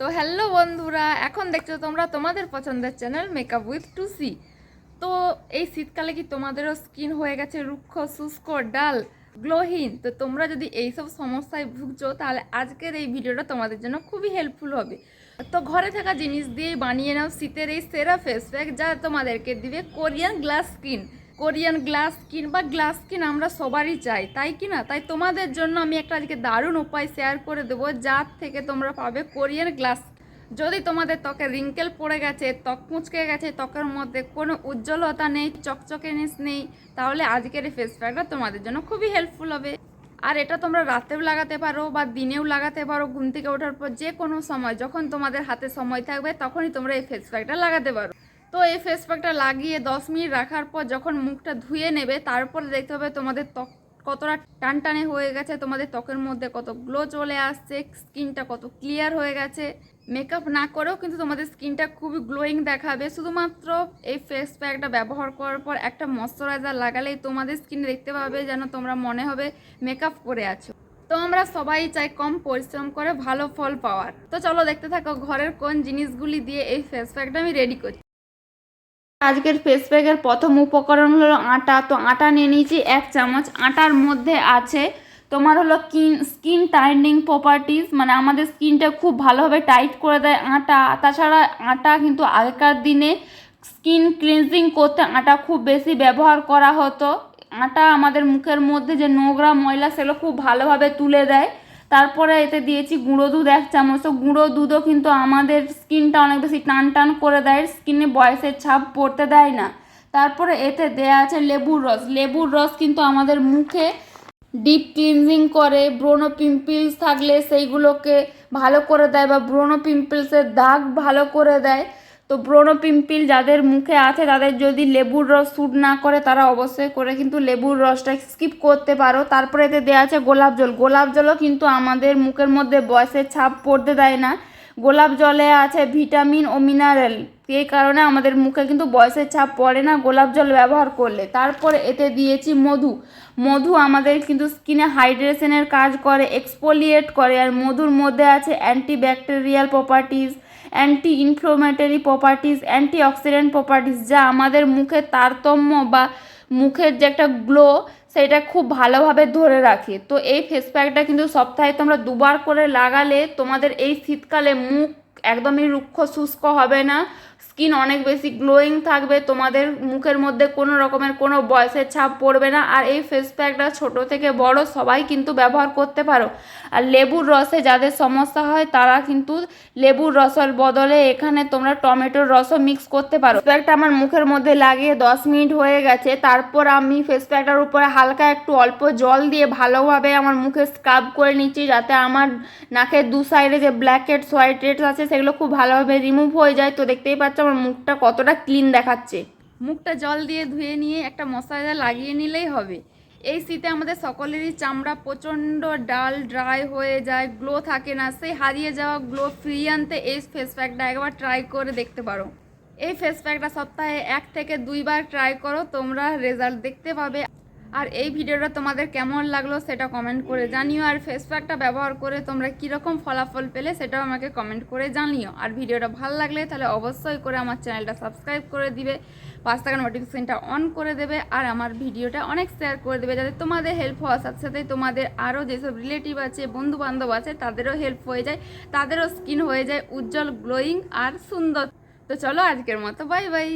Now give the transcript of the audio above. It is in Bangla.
তো হ্যালো বন্ধুরা, এখন দেখছো তোমরা তোমাদের পছন্দের চ্যানেল মেকআপ উইথ টুসি। তো এই শীতকালে কি তোমাদেরও স্কিন হয়ে গেছে রুক্ষ, শুষ্ক, ডাল, গ্লোহীন? তো তোমরা যদি এইসব সমস্যায় ভুগছো তাহলে আজকের এই ভিডিওটা তোমাদের জন্য খুবই হেল্পফুল হবে। তো ঘরে থাকা জিনিস দিয়েই বানিয়ে নাও শীতের এই সেরা ফেস প্যাক, যা তোমাদেরকে দিবে Korean glass skin. Korean glass skin বা গ্লাস স্কিন আমরা সবারই চাই, তাই কি না? তাই তোমাদের জন্য আমি একটা আজকে দারুণ উপায় শেয়ার করে দেবো, যার থেকে তোমরা পাবে কোরিয়ান গ্লাস। যদি তোমাদের ত্বকে রিঙ্কেল পড়ে গেছে, ত্বক মুচকে গেছে, ত্বকের মধ্যে কোনো উজ্জ্বলতা নেই, চকচকেনেস নেই, তাহলে আজকের এই ফেস প্যাকটা তোমাদের জন্য খুবই হেল্পফুল হবে। আর এটা তোমরা রাতেও লাগাতে পারো বা দিনেও লাগাতে পারো। ঘুম থেকে ওঠার পর যে কোনো সময় যখন তোমাদের হাতে সময় থাকবে তখনই তোমরা এই ফেস প্যাকটা লাগাতে পারো। তো এই ফেস প্যাকটা লাগিয়ে 10 মিনিট রাখার পর যখন মুখটা ধুয়ে নেবে, তারপরে দেখতে হবে তোমাদের ত্বক কতটা টানটানে হয়ে গেছে, তোমাদের ত্বকের মধ্যে কত গ্লো চলে আসছে, স্কিনটা কত ক্লিয়ার হয়ে গেছে। মেকআপ না করেও কিন্তু তোমাদের স্কিনটা খুবই গ্লোয়িং দেখাবে। শুধুমাত্র এই ফেস প্যাকটা ব্যবহার করার পর একটা ময়শ্চারাইজার লাগালেই তোমাদের স্কিনে দেখতে পাবে যেন তোমরা মনে হবে মেকআপ করে আছো। তো আমরা সবাই চাই কম পরিশ্রম করে ভালো ফল পাওয়ার। তো চলো দেখতে থাকো ঘরের কোন জিনিসগুলি দিয়ে এই ফেস প্যাকটা আমি রেডি করছি। আজকের ফেস প্যাকের প্রথম উপকরণ হলো আটা। তো আটা নিয়ে নিয়েছি 1 চামচ। আটার মধ্যে আছে তোমার হলো স্কিন টাইটনিং প্রপার্টিস, মানে আমাদের স্কিনটা খুব ভালোভাবে টাইট করে দেয় আটা। তাছাড়া আটা কিন্তু আগেকার দিনে স্কিন ক্লিনজিং করতে আটা খুব বেশি ব্যবহার করা হতো। আটা আমাদের মুখের মধ্যে যে নোংরা ময়লা সেগুলো খুব ভালোভাবে তুলে দেয়। তারপরে এতে দিয়েছি গুঁড়ো দুধ 1 চামচ। তো গুঁড়ো দুধও কিন্তু আমাদের স্কিনটা অনেক বেশি টান টান করে দেয়, স্কিনে বয়সের ছাপ পড়তে দেয় না। তারপরে এতে দেয়া আছে লেবুর রস। লেবুর রস কিন্তু আমাদের মুখে ডিপ ক্লিনজিং করে, ব্রণ পিম্পলস থাকলে সেইগুলোকে ভালো করে দেয়, বা ব্রণ পিম্পলসের দাগ ভালো করে দেয়। তো ব্রণ পিম্পল যাদের মুখে আছে তাদের যদি লেবুর রস স্যুট না করে তারা অবশ্যই করে কিন্তু লেবুর রসটা স্কিপ করতে পারো। তারপরে এতে দেওয়া আছে গোলাপ জল। গোলাপ জলও কিন্তু আমাদের মুখের মধ্যে বয়সের ছাপ পড়তে দেয় না। গোলাপ জলে আছে ভিটামিন ও মিনারেল, এই কারণে আমাদের মুখে কিন্তু বয়সের ছাপ পড়ে না গোলাপ জল ব্যবহার করলে। তারপরে এতে দিয়েছি মধু। মধু আমাদের কিন্তু স্কিনে হাইড্রেশনের কাজ করে, এক্সফোলিয়েট করে। আর মধুর মধ্যে আছে antibacterial properties, anti inflammatory properties, antioxidant properties, যা আমাদের মুখের তারতম্য বা মুখের যে একটা গ্লো সেটা খুব ভালোভাবে ধরে রাখে। তো এই ফেস প্যাকটা কিন্তু সপ্তাহে তোমরা 2বার করে লাগালে তোমাদের এই শীতকালে মুখ একদমই রুক্ষ শুষ্ক হবে না, স্কিন অনেক বেশি গ্লোয়িং থাকবে, তোমাদের মুখের মধ্যে কোনো রকমের কোনো বয়সের ছাপ পড়বে না। আর এই ফেস প্যাকটা ছোটো থেকে বড় সবাই কিন্তু ব্যবহার করতে পারো। আর লেবুর রসে যাদের সমস্যা হয় তারা কিন্তু লেবুর রসের বদলে এখানে তোমরা টমেটোর রসও মিক্স করতে পারো। ফেস প্যাকটা আমার মুখের মধ্যে লাগিয়ে 10 মিনিট হয়ে গেছে। তারপর আমি ফেস প্যাকটার উপরে হালকা একটু অল্প জল দিয়ে ভালোভাবে আমার মুখে স্ক্রাব করে নিচ্ছি, যাতে আমার নাকের 2 সাইডে যে ব্ল্যাক হেডস হোয়াইট হেডস আছে সেগুলো খুব ভালোভাবে রিমুভ হয়ে যায়। তো দেখতেই পাচ্ছ আমার মুখটা কতটা ক্লিন দেখাচ্ছে। মুখটা জল দিয়ে ধুয়ে নিয়ে একটা ময়শ্চারাইজার লাগিয়ে নিলেই হবে। এই শীতে আমাদের সকলেরই চামড়া প্রচণ্ড ডাল ড্রাই হয়ে যায়, গ্লো থাকে না। সেই হারিয়ে যাওয়া গ্লো ফিরিয়ে আনতে এই ফেস প্যাকটা একবার ট্রাই করে দেখতে পারো। এই ফেস প্যাকটা সপ্তাহে 1 থেকে 2বার ট্রাই করো, তোমরা রেজাল্ট দেখতে পাবে। আর এই ভিডিওটা তোমাদের কেমন লাগলো সেটা কমেন্ট করে জানিও। আর ফেস প্যাকটা ব্যবহার করে তোমরা কীরকম ফলাফল পেলে সেটাও আমাকে কমেন্ট করে জানিও। আর ভিডিওটা ভালো লাগলে তাহলে অবশ্যই করে আমার চ্যানেলটা সাবস্ক্রাইব করে দিবে, পাশ থাকা নোটিফিকেশনটা অন করে দেবে, আর আমার ভিডিওটা অনেক শেয়ার করে দেবে, যাতে তোমাদের হেল্প হওয়ার সাথে সাথে তোমাদের আরও যেসব রিলেটিভ আছে, বন্ধু বান্ধব আছে, তাদেরও হেল্প হয়ে যায়, তাদেরও স্কিন হয়ে যায় উজ্জ্বল, গ্লোয়িং আর সুন্দর। তো চলো আজকের মতো বাই বাই।